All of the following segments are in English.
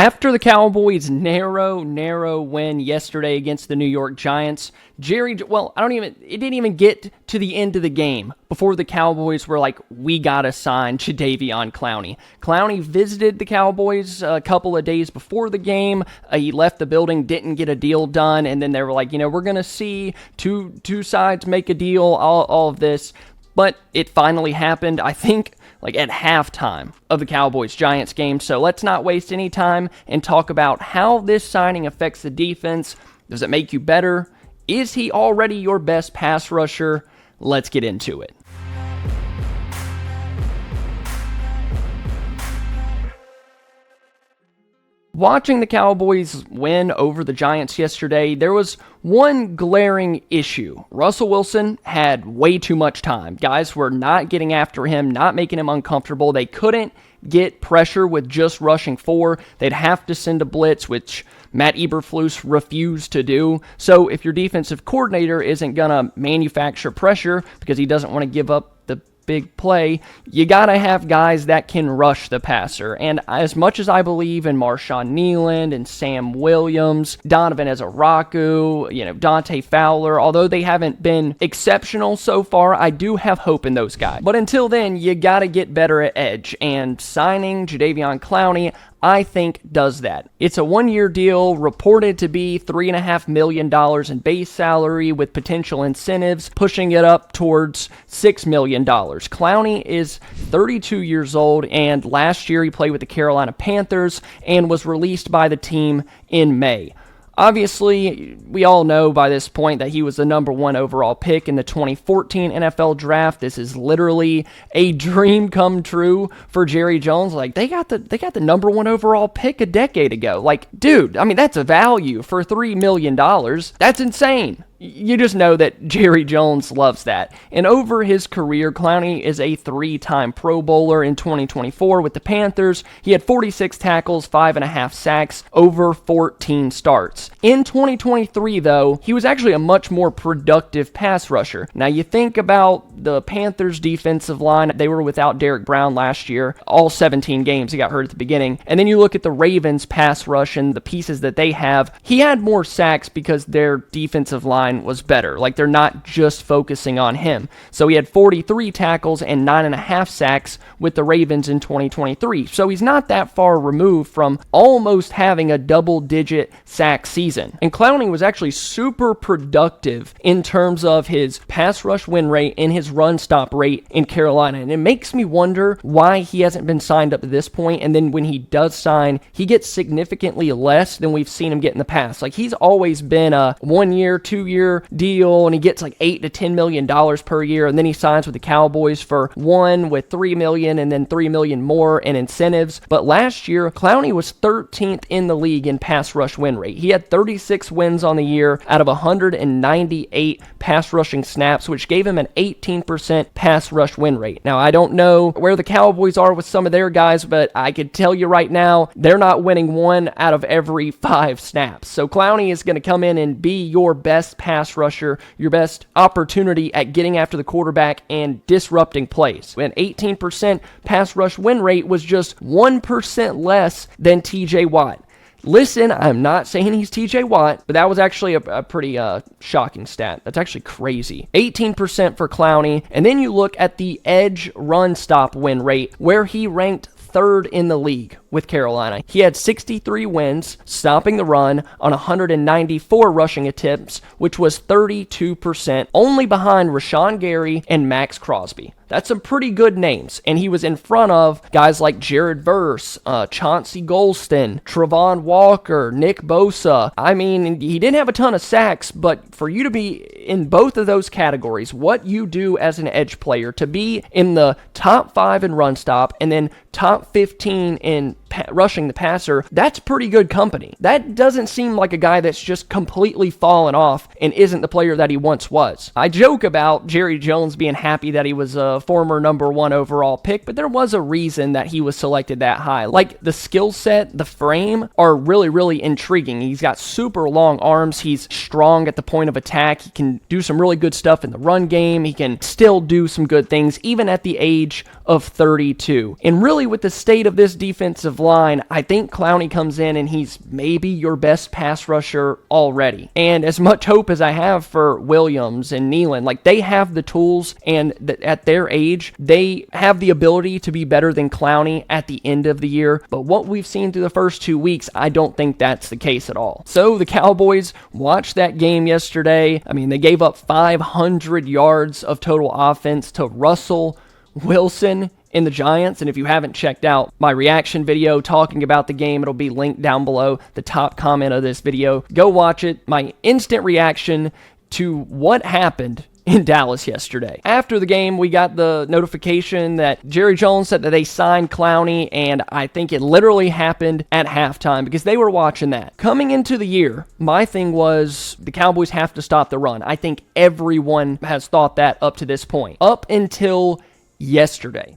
After the Cowboys' narrow win yesterday against the New York Giants, it didn't even get to the end of the game before the Cowboys were like, we gotta sign Jadeveon Clowney. Clowney visited the Cowboys a couple of days before the game. He left the building, didn't get a deal done, and then they were like, we're gonna see two sides make a deal, all of this. But it finally happened, I think, like at halftime of the Cowboys-Giants game. So let's not waste any time and talk about how this signing affects the defense. Does it make you better? Is he already your best pass rusher? Let's get into it. Watching the Cowboys win over the Giants yesterday, there was one glaring issue. Russell Wilson had way too much time. Guys were not getting after him, not making him uncomfortable. They couldn't get pressure with just rushing 4. They'd have to send a blitz, which Matt Eberflus refused to do. So if your defensive coordinator isn't going to manufacture pressure because he doesn't want to give up the big play, you gotta have guys that can rush the passer. And as much as I believe in Marshawn Kneeland and Sam Williams, Donovan Ezaraku, Dante Fowler, although they haven't been exceptional so far, I do have hope in those guys. But until then, you gotta get better at edge, and signing Jadeveon Clowney, I think, does that. It's a 1-year deal, reported to be $3.5 million in base salary with potential incentives, pushing it up towards $6 million. Clowney is 32 years old, and last year he played with the Carolina Panthers and was released by the team in May. Obviously, we all know by this point that he was the number 1 overall pick in the 2014 NFL draft. This is literally a dream come true for Jerry Jones. Like, they got the number 1 overall pick a decade ago. Like, dude, that's a value for $3 million. That's insane. You just know that Jerry Jones loves that. And over his career, Clowney is a 3-time Pro Bowler in 2024 with the Panthers. He had 46 tackles, 5.5 sacks, over 14 starts. In 2023, though, he was actually a much more productive pass rusher. Now, you think about the Panthers' defensive line. They were without Derek Brown last year, all 17 games. He got hurt at the beginning. And then you look at the Ravens' pass rush and the pieces that they have. He had more sacks because their defensive line was better. Like, they're not just focusing on him. So he had 43 tackles and 9.5 sacks with the Ravens in 2023. So he's not that far removed from almost having a double-digit sack season. And Clowney was actually super productive in terms of his pass rush win rate and his run stop rate in Carolina. And it makes me wonder why he hasn't been signed up to this point. And then when he does sign, he gets significantly less than we've seen him get in the past. Like, he's always been a 1-year, 2-year deal, and he gets like $8 to $10 million per year, and then he signs with the Cowboys for 1 with $3 million and then $3 million more in incentives. But last year, Clowney was 13th in the league in pass rush win rate. He had 36 wins on the year out of 198 pass rushing snaps, which gave him an 18% pass rush win rate. Now, I don't know where the Cowboys are with some of their guys, but I could tell you right now, they're not winning 1 out of every 5 snaps. So Clowney is going to come in and be your best pass rusher, your best opportunity at getting after the quarterback and disrupting plays. An 18% pass rush win rate was just 1% less than TJ Watt. Listen, I'm not saying he's TJ Watt, but that was actually a pretty shocking stat. That's actually crazy. 18% for Clowney. And then you look at the edge run stop win rate, where he ranked 3rd in the league with Carolina. He had 63 wins, stopping the run on 194 rushing attempts, which was 32%, only behind Rashawn Gary and Max Crosby. That's some pretty good names, and he was in front of guys like Jared Verse, Chauncey Golston, Travon Walker, Nick Bosa. He didn't have a ton of sacks, but for you to be in both of those categories, what you do as an edge player, to be in the top 5 in run stop and then top 15 in rushing the passer, that's pretty good company. That doesn't seem like a guy that's just completely fallen off and isn't the player that he once was. I joke about Jerry Jones being happy that he was a former number 1 overall pick, but there was a reason that he was selected that high. Like, the skill set, the frame are really, really intriguing. He's got super long arms. He's strong at the point of attack. He can do some really good stuff in the run game. He can still do some good things, even at the age of 32. And really, with the state of this defensive line, I think Clowney comes in and he's maybe your best pass rusher already. And as much hope as I have for Williams and Nealon, like they have the tools, and at their age, they have the ability to be better than Clowney at the end of the year. But what we've seen through the first 2 weeks, I don't think that's the case at all. So the Cowboys watched that game yesterday. I mean, they gave up 500 yards of total offense to Russell Wilson in the Giants. And if you haven't checked out my reaction video talking about the game, it'll be linked down below the top comment of this video. Go watch it. My instant reaction to what happened in Dallas yesterday. After the game, we got the notification that Jerry Jones said that they signed Clowney, and I think it literally happened at halftime because they were watching that. Coming into the year, my thing was the Cowboys have to stop the run. I think everyone has thought that up to this point, up until yesterday.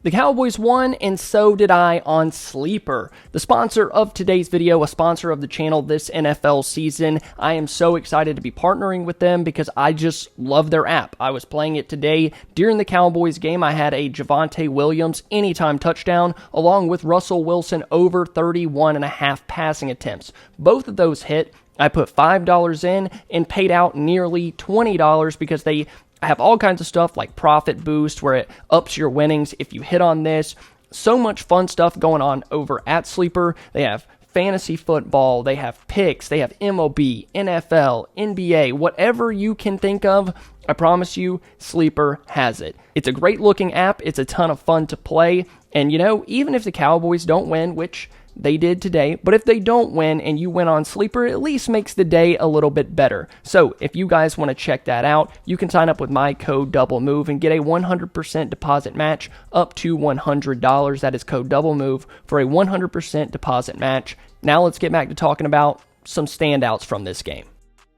The Cowboys won, and so did I on Sleeper, the sponsor of today's video, a sponsor of the channel this NFL season. I am so excited to be partnering with them because I just love their app. I was playing it today during the Cowboys game. I had a Javonte Williams anytime touchdown, along with Russell Wilson over 31.5 passing attempts. Both of those hit. I put $5 in and paid out nearly $20 because they have all kinds of stuff like Profit Boost where it ups your winnings if you hit on this. So much fun stuff going on over at Sleeper. They have fantasy football, they have picks, they have MOB, NFL, NBA, whatever you can think of. I promise you, Sleeper has it. It's a great looking app. It's a ton of fun to play. And you know, even if the Cowboys don't win, which they did today, but if they don't win and you win on Sleeper, it at least makes the day a little bit better. So if you guys want to check that out, you can sign up with my code DoubleMove and get a 100% deposit match up to $100. That is code DoubleMove for a 100% deposit match. Now let's get back to talking about some standouts from this game.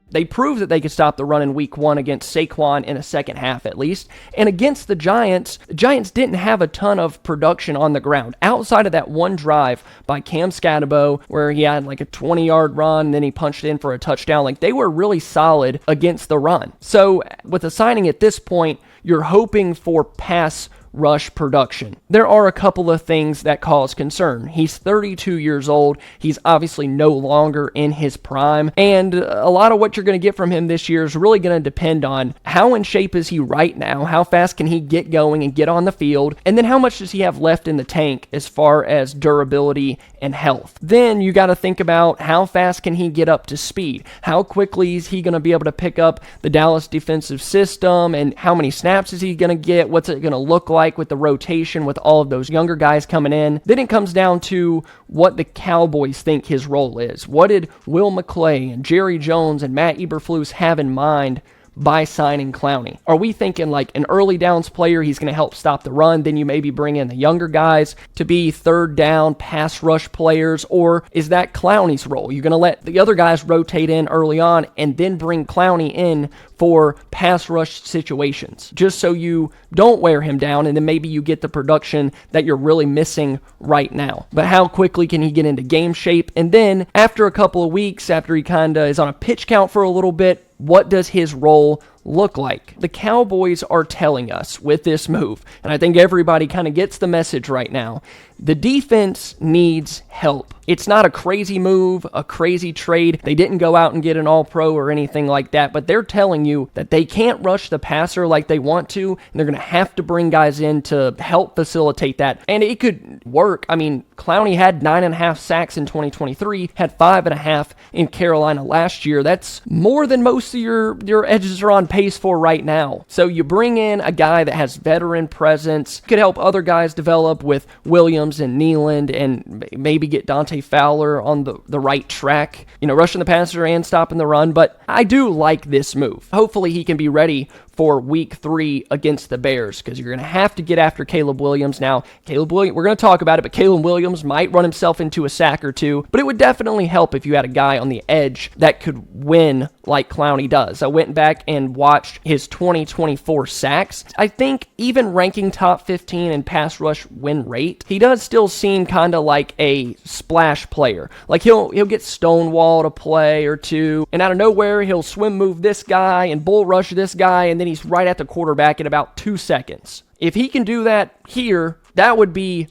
They proved that they could stop the run in week 1 against Saquon in a second half at least. And against the Giants didn't have a ton of production on the ground. Outside of that one drive by Cam Scatterbo where he had like a 20-yard run and then he punched in for a touchdown, like they were really solid against the run. So with the signing at this point, you're hoping for pass rush production. There are a couple of things that cause concern. He's 32 years old. He's obviously no longer in his prime. And a lot of what you're going to get from him this year is really going to depend on how in shape is he right now, how fast can he get going and get on the field, and then how much does he have left in the tank as far as durability and health. Then you got to think about how fast can he get up to speed? How quickly is he going to be able to pick up the Dallas defensive system, and how many snaps is he going to get? What's it going to look like with the rotation with all of those younger guys coming in? Then it comes down to what the Cowboys think his role is. What did Will McClay and Jerry Jones and Matt Eberflus have in mind by signing Clowney? Are we thinking like an early downs player, he's going to help stop the run, then you maybe bring in the younger guys to be third down pass rush players, or is that Clowney's role? You're going to let the other guys rotate in early on and then bring Clowney in for pass rush situations, just so you don't wear him down and then maybe you get the production that you're really missing right now. But how quickly can he get into game shape? And then after a couple of weeks, after he kind of is on a pitch count for a little bit, what does his role look like? The Cowboys are telling us with this move, and I think everybody kind of gets the message right now, the defense needs help. It's not a crazy move, a crazy trade. They didn't go out and get an all-pro or anything like that, but they're telling you that they can't rush the passer like they want to, and they're going to have to bring guys in to help facilitate that. And it could work. I mean, Clowney had 9.5 sacks in 2023, had 5.5 in Carolina last year. That's more than most of your edges are on pace for right now. So you bring in a guy that has veteran presence, could help other guys develop with Williams and Nealon, and maybe get Dante Fowler on the right track, rushing the passer and stopping the run. But I do like this move. Hopefully he can be ready for week 3 against the Bears, because you're going to have to get after Caleb Williams. Now, Caleb Williams, we're going to talk about it, but Caleb Williams might run himself into a sack or two, but it would definitely help if you had a guy on the edge that could win like Clowney does. I went back and watched his 2024 sacks. I think even ranking top 15 in pass rush win rate, he does still seem kind of like a splash player. Like he'll get stonewalled a play or two, and out of nowhere, he'll swim move this guy and bull rush this guy, and then he's right at the quarterback in about 2 seconds. If he can do that here, that would be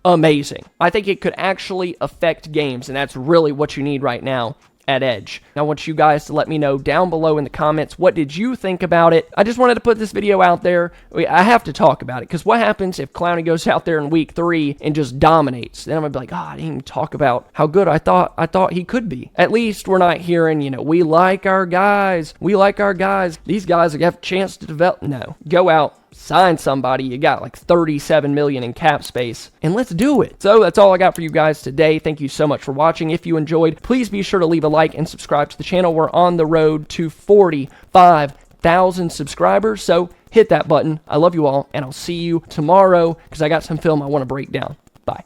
amazing. I think it could actually affect games, and that's really what you need right now at edge. I want you guys to let me know down below in the comments, what did you think about it? I just wanted to put this video out there. I have to talk about it, because what happens if Clowney goes out there in week 3 and just dominates? Then I'm gonna be like, oh, I didn't even talk about how good I thought he could be. At least we're not hearing, we like our guys. We like our guys. These guys have a chance to develop. No, go out, sign somebody. You got like $37 million in cap space, and let's do it. So that's all I got for you guys today. Thank you so much for watching. If you enjoyed, please be sure to leave a like and subscribe to the channel. We're on the road to 45,000 subscribers, so hit that button. I love you all, and I'll see you tomorrow because I got some film I want to break down.